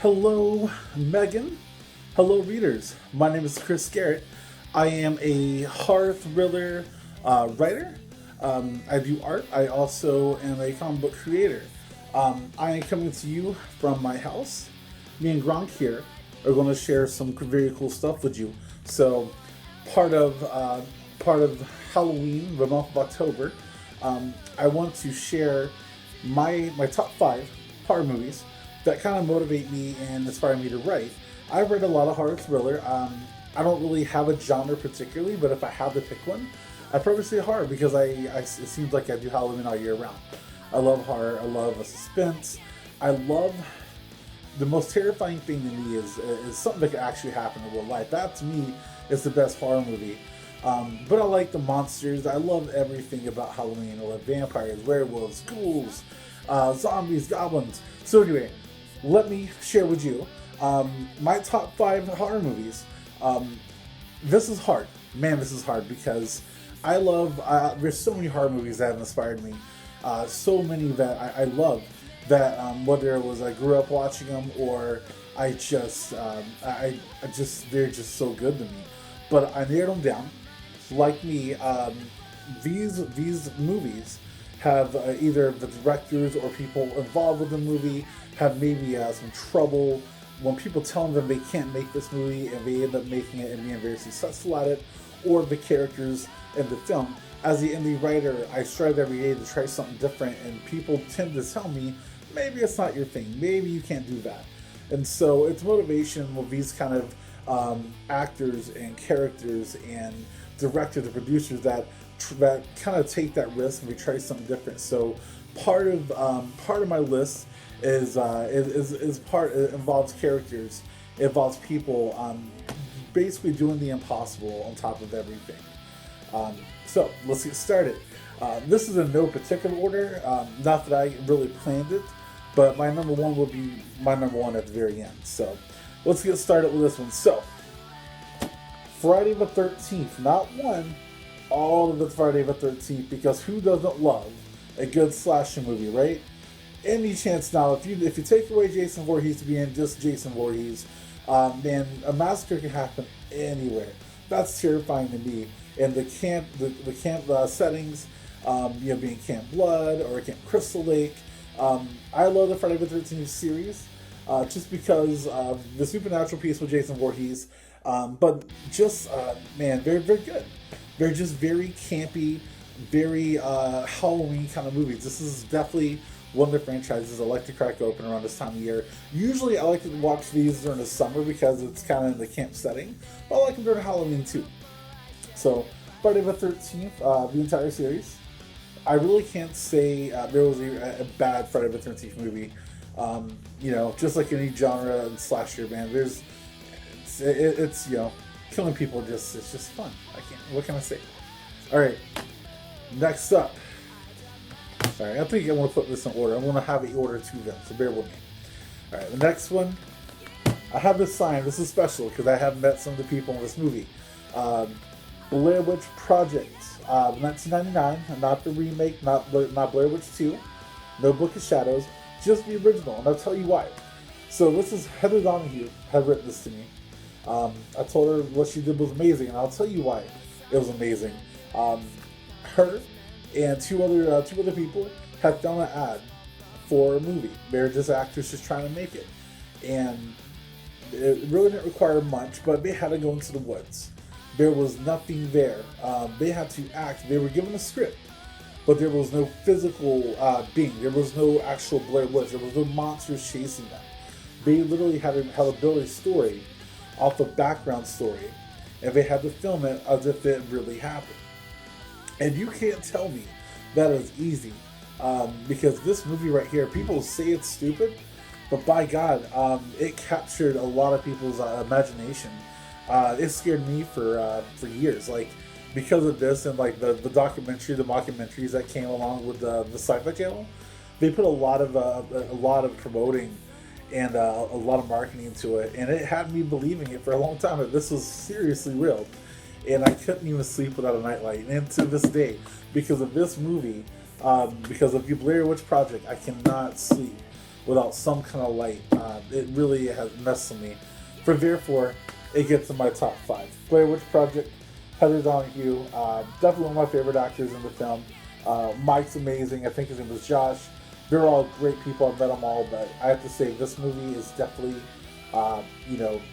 Hello, Megan. Hello, readers. My name is Chris Garrett. I am a horror thriller writer. I do art. I also am a comic book creator. I am coming to you from my house. Me and Gronk here are going to share some very cool stuff with you. So, part of uh, part of Halloween, the month of October, I want to share my top five horror movies that kind of motivate me and inspire me to write. I've read a lot of horror thriller. I don't really have a genre particularly, but if I had to pick one, I'd probably say horror because it seems like I do Halloween all year round. I love horror. I love a suspense. I love the most terrifying thing to me is something that could actually happen in real life. That to me is the best horror movie. But I like the monsters. I love everything about Halloween. I love vampires, werewolves, ghouls, zombies, goblins. So anyway, let me share with you my top five horror movies. This is hard, man. This is hard because I love. There's so many horror movies that have inspired me. So many that I love. That whether it was I grew up watching them or I just they're just so good to me. But I narrowed them down. Like me, these movies have either the directors or people involved with the movie have maybe some trouble when people tell them they can't make this movie and they end up making it and being very successful at it, or the characters in the film. As the indie writer, I strive every day to try something different, and people tend to tell me maybe it's not your thing, maybe you can't do that. And so it's motivation with these kind of actors and characters and directors and producers that kind of take that risk and we try something different. So part of my list is part it involves characters, it involves people basically doing the impossible on top of everything. So let's get started. This is in no particular order. Not that I really planned it, but my number one will be my number one at the very end. So let's get started with this one. So Friday the 13th, not one, all of the Friday the 13th, because who doesn't love a good slasher movie, right? Any chance now, if you take away Jason Voorhees to be in just Jason Voorhees, man, a massacre can happen anywhere. That's terrifying to me. And the camp settings, being Camp Blood or Camp Crystal Lake. I love the Friday the 13th series, just because of the supernatural piece with Jason Voorhees. But just man, very very good. They're just very campy, very Halloween kind of movies. This is definitely one of the franchises I like to crack open around this time of year. Usually I like to watch these during the summer because it's kind of in the camp setting, but I like them during Halloween too. So Friday the 13th, the entire series. I really can't say there was a bad Friday the 13th movie. Just like any genre and slasher, man, it's killing people. It's just fun. What can I say? All right, next up. Sorry, I think I want to put this in order. I'm going to have it order to them, so bear with me. All right, the next one. I have this sign. This is special because I have met some of the people in this movie. Blair Witch Project, 1999, not the remake, not Blair Witch 2, no Book of Shadows, just the original, and I'll tell you why. So this is Heather Donahue had written this to me. I told her what she did was amazing, and I'll tell you why it was amazing. Her and two other people had done an ad for a movie. They're just actors just trying to make it, and it really didn't require much, but they had to go into the woods. There was nothing there. They had to act. They were given a script, but there was no physical being. There was no actual Blair Witch. There was no monsters chasing them. They literally had to build a story off a background story, and they had to film it as if it really happened. And you can't tell me that is easy, because this movie right here, people say it's stupid, but by God, it captured a lot of people's imagination. It scared me for years, like because of this and like the mockumentaries that came along with the Sci-Fi Channel. They put a lot of promoting and a lot of marketing into it, and it had me believing it for a long time that this was seriously real. And I couldn't even sleep without a nightlight. And to this day, because of this movie, because of the Blair Witch Project, I cannot sleep without some kind of light. It really has messed with me. For therefore, it gets in my top five. Blair Witch Project, Heather Donahue, definitely one of my favorite actors in the film. Mike's amazing. I think his name was Josh. They're all great people. I've met them all, but I have to say this movie is definitely,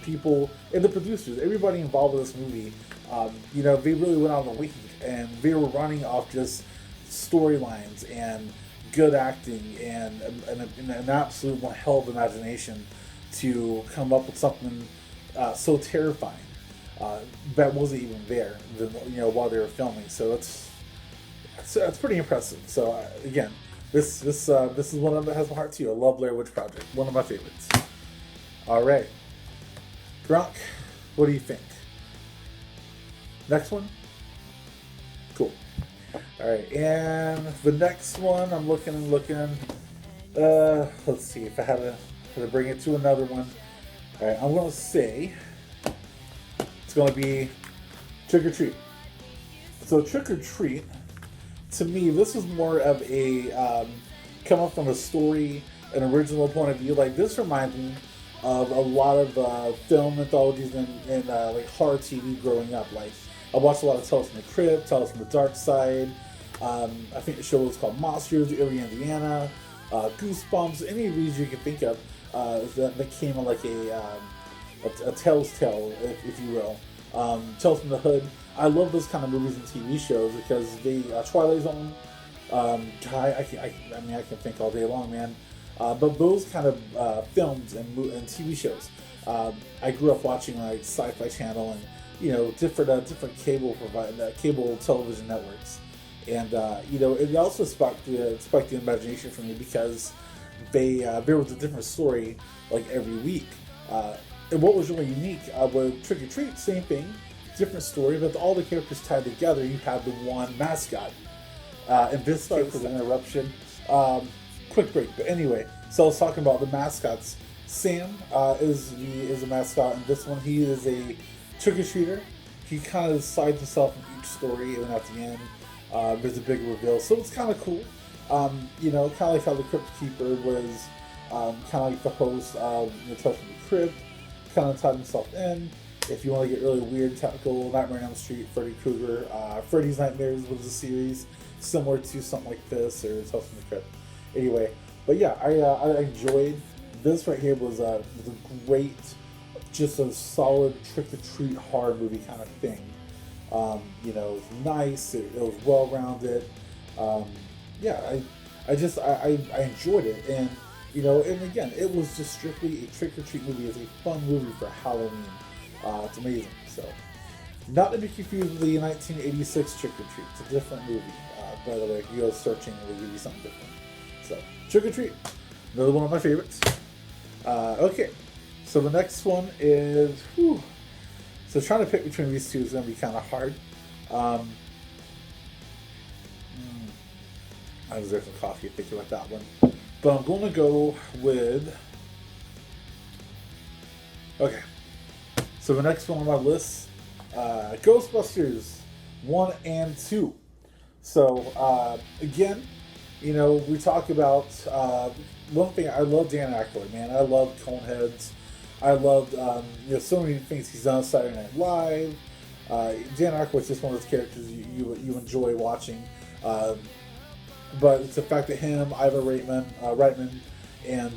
people and the producers, everybody involved with this movie. They really went on the week and they were running off just storylines and good acting and an absolute one hell of imagination to come up with something so terrifying that wasn't even there, while they were filming. So that's pretty impressive. So again, this is one of that has my heart too. I love Blair Witch Project, one of my favorites. All right, Grunk, what do you think? Next one, cool. All right, and the next one, I'm looking. Let's see if I had to bring it to another one. All right, I'm gonna say it's gonna be Trick or Treat. So Trick or Treat, to me, this was more of a coming from a story, an original point of view. Like this reminds me of a lot of film anthologies and like horror TV growing up. Like I watched a lot of Tales from the Crypt, Tales from the Dark Side. I think the show was called Monsters, Eerie, Indiana, Goosebumps, any of these you can think of that became like a Tales tale, if you will. Tales from the Hood. I love those kind of movies and TV shows because they Twilight Zone. I can think all day long, man. But those kind of films and TV shows, I grew up watching like Sci-Fi Channel and different cable television networks, and it also sparked the imagination for me because there was a different story like every week. And what was really unique with Trick or Treat, same thing, different story, but all the characters tied together. You had the one mascot. And this starts with an interruption. Quick break. But anyway, so I was talking about the mascots. Sam is a mascot, and this one he is a trick-or-treater. He kind of decides himself in each story, and at the end, there's a big reveal. So it's kind of cool. Kind of like how the Crypt Keeper was kind of like the host of Tales from the Crypt. Kind of tied himself in. If you want to get really weird, technical, Nightmare on Elm Street, Freddy Krueger, Freddy's Nightmares was a series similar to something like this, or Tales from the Crypt. Anyway, but yeah, I enjoyed this right here. Was a great, just a solid trick-or-treat horror movie kind of thing. It was nice. It was well-rounded. I enjoyed it, and and again, it was just strictly a trick-or-treat movie. It's a fun movie for Halloween. It's amazing. So, not to be confused with the 1986 Trick or Treat. It's a different movie. By the way, if you go searching, it will give you something different. So, Trick or Treat, another one of my favorites. Okay, so the next one is, so trying to pick between these two is going to be kind of hard. I deserve some coffee thinking about that one. But I'm going to go with, okay. So the next one on my list, Ghostbusters 1 and 2. So again, we talk about one thing. I love Dan Aykroyd, man. I love Coneheads. I loved so many things he's done on Saturday Night Live. Dan Aykroyd's just one of those characters you enjoy watching. But it's the fact that him, Ivor Reitman, and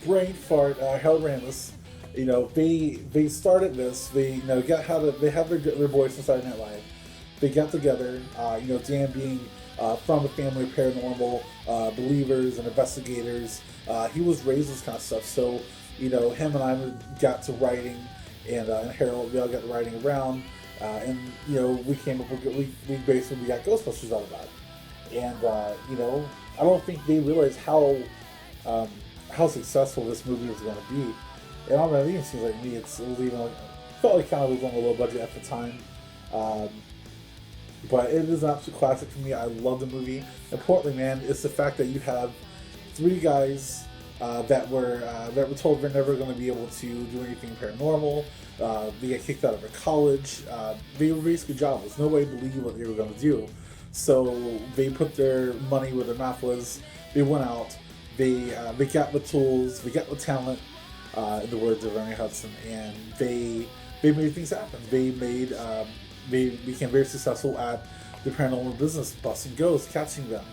brain fart Harold Ramis. They started this. They they have their boys from Saturday Night Live. They got together. Dan being from a family of paranormal believers and investigators. He was raised this kind of stuff. So him and I got to writing, and Harold, we all got to writing around, and we came up with we basically got Ghostbusters out about it. And I don't think they realized how successful this movie was going to be. And I don't know, it even seems like me, it was even felt like kind of was on a low budget at the time. But it is an absolute classic for me. I love the movie. Importantly, man, it's the fact that you have three guys that were told they're never going to be able to do anything paranormal. They get kicked out of their college. They were basically jobless. Nobody believed what they were going to do. So they put their money where their mouth was. They went out. they got the tools, they got the talent, in the words of Ernie Hudson, and they made things happen. They became very successful at the paranormal business, busting ghosts, catching them.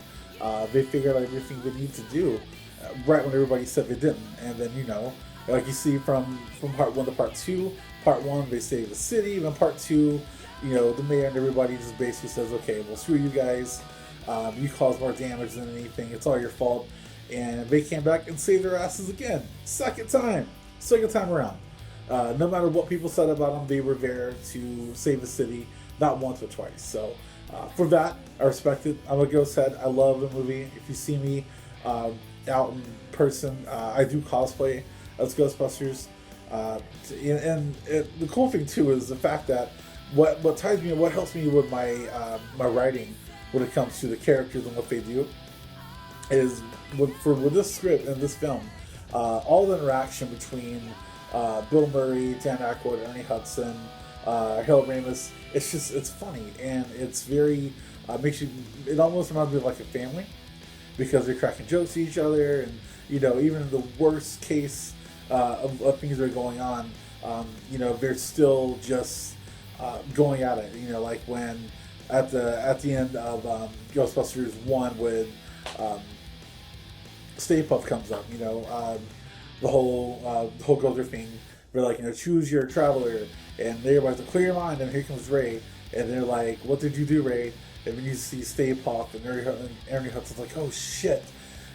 They figured out everything they need to do right when everybody said they didn't, and then like you see from part one to part two. Part one they save the city, then part two, the mayor and everybody just basically says, okay, well screw you guys, you caused more damage than anything. It's all your fault. And they came back and saved their asses again. Second time around. No matter what people said about them, they were there to save the city, not once or twice. So for that, I respect it. I'm a ghost head. I love the movie. If you see me out in person, I do cosplay as Ghostbusters. The cool thing too is the fact that what ties me, what helps me with my my writing when it comes to the characters and what they do, is with this script and this film, all the interaction between Bill Murray, Dan Aykroyd, Ernie Hudson, Harold Ramis, it's funny, and it's very it almost reminds me of like a family, because they're cracking jokes to each other, and even in the worst case of things that are going on, they're still just going at it. Like when at the end of Ghostbusters 1, with Stay Puft comes up, the whole Gozer thing. They're like, choose your traveler, and everybody's like, clear your mind, and here comes Ray, and they're like, what did you do, Ray? And then you see Stay Puft, and Ernie Hudson's like, oh shit,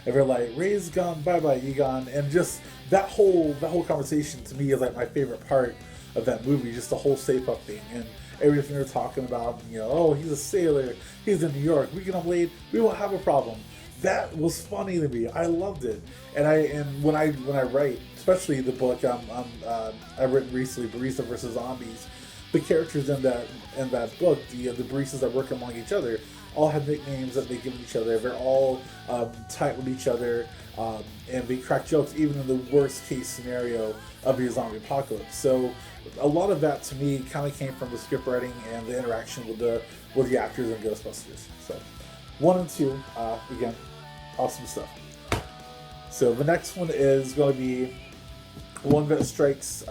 and they're like, Ray's gone, bye bye Egon, and just that whole conversation to me is like my favorite part of that movie, just the whole Stay Puft thing and everything they're talking about. Oh, he's a sailor, he's in New York, we can have laid, we won't have a problem. That was funny to me. I loved it, and when I write, especially the book I've written recently, Barista versus Zombies, the characters in that book, the baristas that work among each other, all have nicknames that they give each other. They're all tight with each other, and they crack jokes even in the worst case scenario of the zombie apocalypse. So a lot of that to me kind of came from the script writing and the interaction with the actors in Ghostbusters. So 1 and 2, again, awesome stuff. So the next one is going to be one that strikes.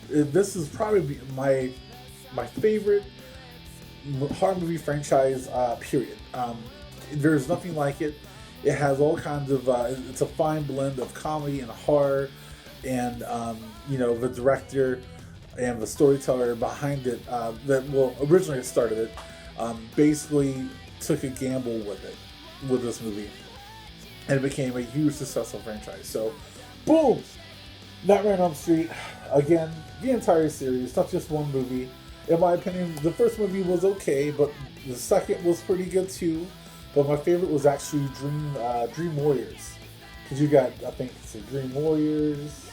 This is probably my favorite horror movie franchise, period. There's nothing like it. It has all kinds of it's a fine blend of comedy and horror, and the director and the storyteller behind it, originally started it, basically took a gamble with this movie, and it became a huge successful franchise. So boom, Nightmare on Elm Street, again, the entire series, not just one movie. In my opinion, the first movie was okay, but the second was pretty good too. But my favorite was actually Dream Warriors. Because you got, I think, it's Dream Warriors,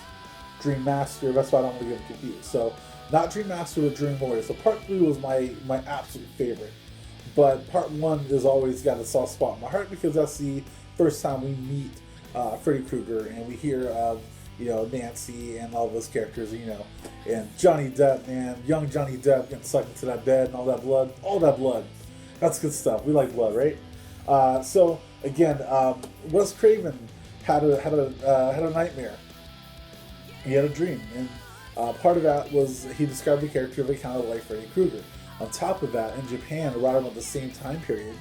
Dream Master, that's why I don't want to get confused. So, not Dream Master, but Dream Warriors. So part 3 was my absolute favorite. But part 1 has always got a soft spot in my heart, because that's the first time we meet Freddy Krueger, and we hear of Nancy and all those characters, and Johnny Depp, man, young Johnny Depp getting sucked into that bed and all that blood. That's good stuff. We like blood, right? So again, Wes Craven had a nightmare. He had a dream, and part of that was he described the character of a kind of like Freddy Krueger. On top of that, in Japan, right around the same time period,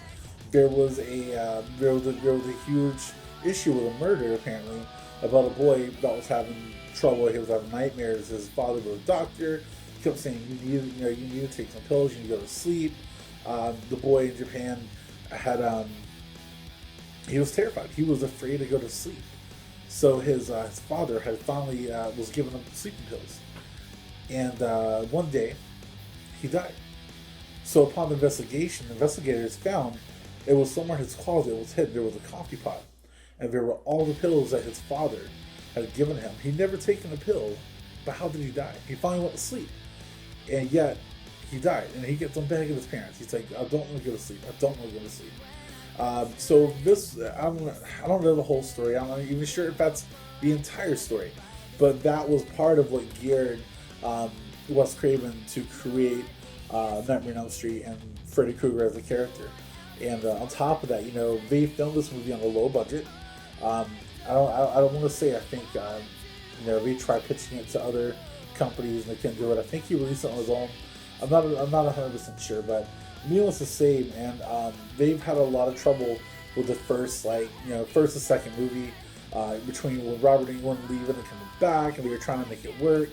there was a huge issue with a murder, apparently, about a boy that was having trouble. He was having nightmares. His father was a doctor. He kept saying, you need to take some pills. You need to go to sleep. The boy in Japan had he was terrified. He was afraid to go to sleep. So his father had finally was giving him sleeping pills, and one day he died. So upon the investigation, investigators found it was somewhere in his closet. It was hidden. There was a coffee pot, and there were all the pills that his father had given him. He'd never taken a pill, but how did he die? He finally went to sleep, and yet he died. And he gets on begging his parents. He's like, I don't want to go to sleep. I don't want to go to sleep. So this, I don't know the whole story. I'm not even sure if that's the entire story, but that was part of what geared Wes Craven to create Nightmare on Elm Street and Freddy Krueger as a character. And on top of that, they filmed this movie on a low budget. I don't want to say I think they tried pitching it to other companies and they couldn't do it. I think he released it on his own. I'm not 100% sure, but needless to say, man, they've had a lot of trouble with the first and second movie, between when Robert Englund leaving and coming back, and they were trying to make it work.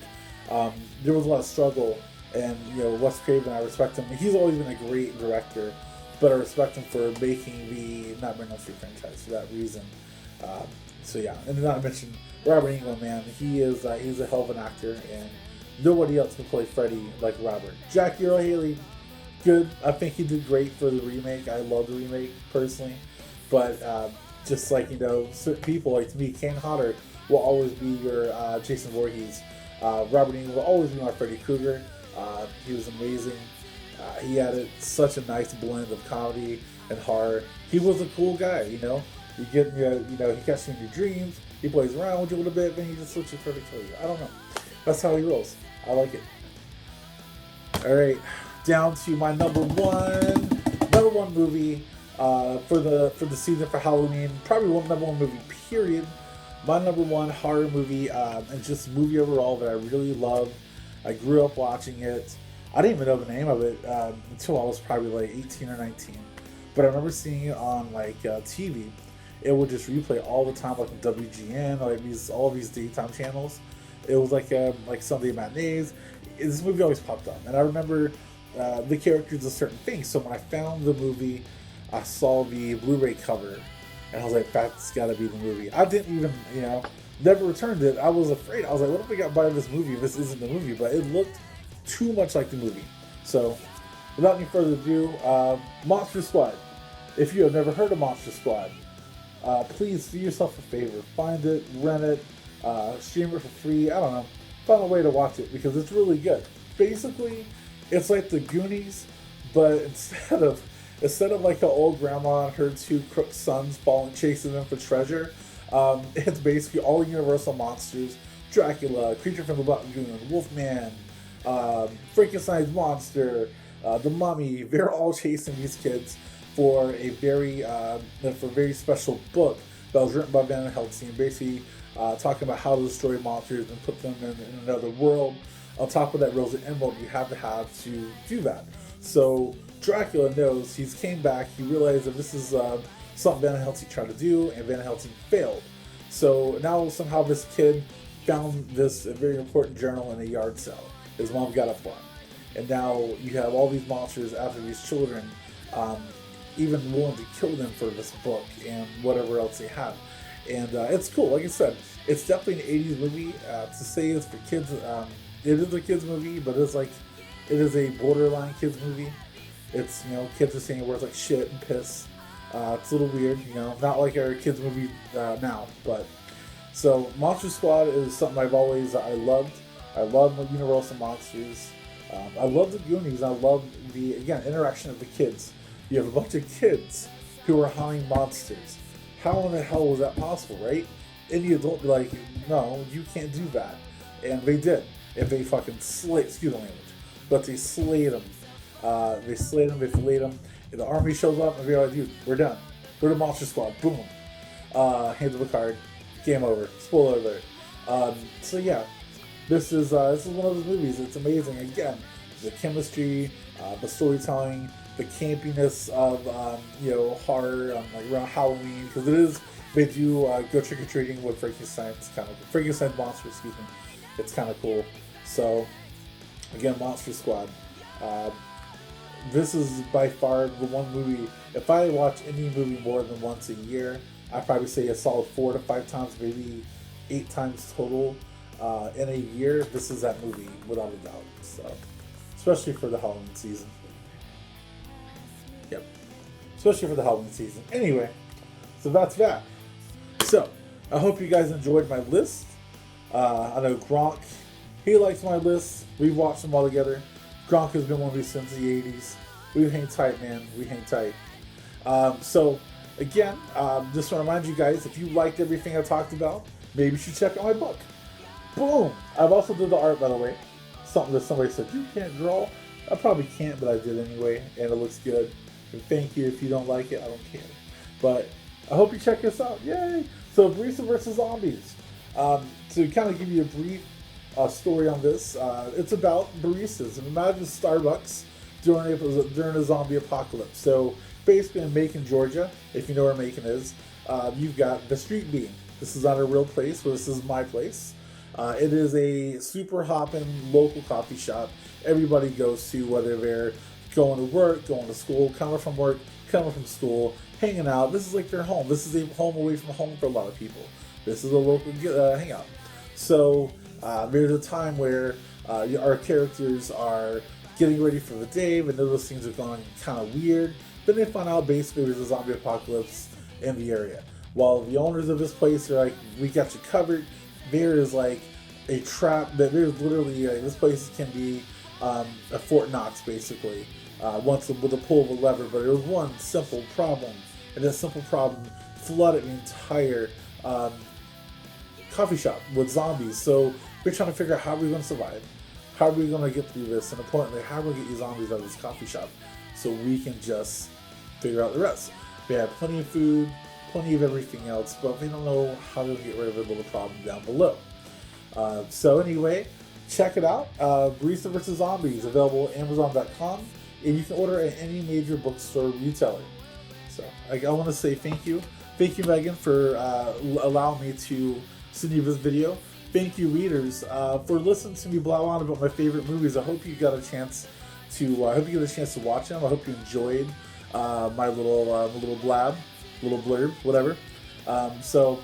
There was a lot of struggle, and Wes Craven, I respect him. He's always been a great director, but I respect him for making the Nightmare on Elm Street franchise for that reason. So yeah, and not to mention Robert Englund, man, he's a hell of an actor, and nobody else can play Freddy like Robert. Jackie Earle Haley, good. I think he did great for the remake. I love the remake personally, but just like certain people like to me, Kane Hodder will always be your Jason Voorhees. Robert Englund will always be my Freddy Krueger. He was amazing. He had such a nice blend of comedy and horror. He was a cool guy, You get, he catches you in your dreams. He plays around with you a little bit, then he just switches for to kill you. I don't know. That's how he rolls. I like it. All right, down to my number one movie for the season for Halloween. Probably number one movie. Period. My number one horror movie, and just movie overall that I really love. I grew up watching it. I didn't even know the name of it until I was probably like 18 or 19. But I remember seeing it on TV. It would just replay all the time, like on WGN, all these daytime channels. It was like Sunday matinees. This movie always popped up, and I remember the characters of certain things. So when I found the movie, I saw the Blu-ray cover, and I was like, "That's got to be the movie." I didn't even, never returned it. I was afraid. I was like, "What if we got by this movie? This isn't the movie," but it looked too much like the movie. So, without any further ado, Monster Squad. If you have never heard of Monster Squad, please do yourself a favor. Find it, rent it, stream it for free. I don't know. Find a way to watch it because it's really good. Basically, it's like the Goonies, but instead of like an old grandma and her two crook sons chasing them for treasure, it's basically all Universal monsters: Dracula, Creature from the Black Lagoon, Wolfman, Frankenstein's monster, the Mummy. They're all chasing these kids for a very special book that was written by Van Helsing, basically talking about how to destroy monsters and put them in another world. On top of that, Rosa Emerald, you have to do that. So Dracula knows he's came back. He realized that this is something Van Helsing tried to do, and Van Helsing failed. So now somehow this kid found this very important journal in a yard sale. His mom got it for him, and now you have all these monsters after these children. Even willing to kill them for this book and whatever else they have. And it's cool. Like I said, it's definitely an 80s movie. To say it's for kids, it is a kids movie, but it is a borderline kids movie. It's, kids are saying words like shit and piss. It's a little weird, not like our kids movie now. But so Monster Squad is something I loved. I love Universal monsters. I love the Goonies. I love the interaction of the kids. You have a bunch of kids who are hunting monsters. How in the hell was that possible, right? Any adult be like, no, you can't do that. And they did. And they fucking excuse the language, but they slayed them. They filleted them. And the army shows up and they're like, dude, we're done. We're the Monster Squad. Boom. Hands of a card. Game over. Spoiler alert. So yeah, this is one of those movies. It's amazing. Again, the chemistry, the storytelling, the campiness of horror, like around Halloween, because they do go trick or treating with Frankenstein's monster. Excuse me, it's kind of cool. So again, Monster Squad. This is by far the one movie. If I watch any movie more than once a year, I'd probably say a solid 4 to 5 times, maybe 8 times total in a year. This is that movie without a doubt. So especially for the Halloween season. Yep. Especially for the Halloween season. Anyway, so that's that. So, I hope you guys enjoyed my list. I know Gronk, he likes my list. We've watched them all together. Gronk has been one of these since the 80s. We hang tight, man. We hang tight. So, again, just want to remind you guys, if you liked everything I talked about, maybe you should check out my book. Boom! I've also did the art, by the way. Something that somebody said, you can't draw. I probably can't, but I did anyway, and it looks good. And thank you. If you don't like it, I don't care. But I hope you check this out. Yay! So Barista versus Zombies. To kind of give you a brief story on this, it's about baristas. And imagine Starbucks during a zombie apocalypse. So basically in Macon, Georgia, if you know where Macon is, you've got the Street Bean. This is not a real place, but this is my place. It is a super hopping local coffee shop everybody goes to, whether they're going to work, going to school, coming from work, coming from school, hanging out. This is like their home. This is a home away from home for a lot of people. This is a local hangout. So there's a time where our characters are getting ready for the day, but those things are going kind of weird. Then they find out basically there's a zombie apocalypse in the area. While the owners of this place are like, we got you covered, there is like a trap that there's literally this place can be a Fort Knox basically. Once with a pull of a lever, but there was one simple problem, and that simple problem flooded the entire coffee shop with zombies. So we're trying to figure out how we're going to survive, how are we going to get through this, and importantly, how are we going to get these zombies out of this coffee shop so we can just figure out the rest. We have plenty of food, plenty of everything else, but we don't know how to get rid of the little problem down below. So anyway, check it out. Barista vs. Zombies, available at Amazon.com, and you can order at any major bookstore retailer. So I want to say thank you. Thank you, Megan, for allowing me to send you this video. Thank you, readers, for listening to me blab on about my favorite movies. I hope you got a chance to. I hope you get a chance to watch them. I hope you enjoyed my little blab, little blurb, whatever. So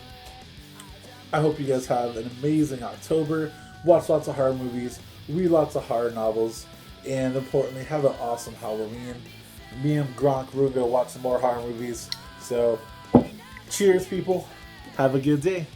I hope you guys have an amazing October. Watch lots of horror movies, read lots of horror novels, and importantly, have an awesome Halloween. Me and Gronk, we're going to watch some more horror movies. So, cheers, people. Have a good day.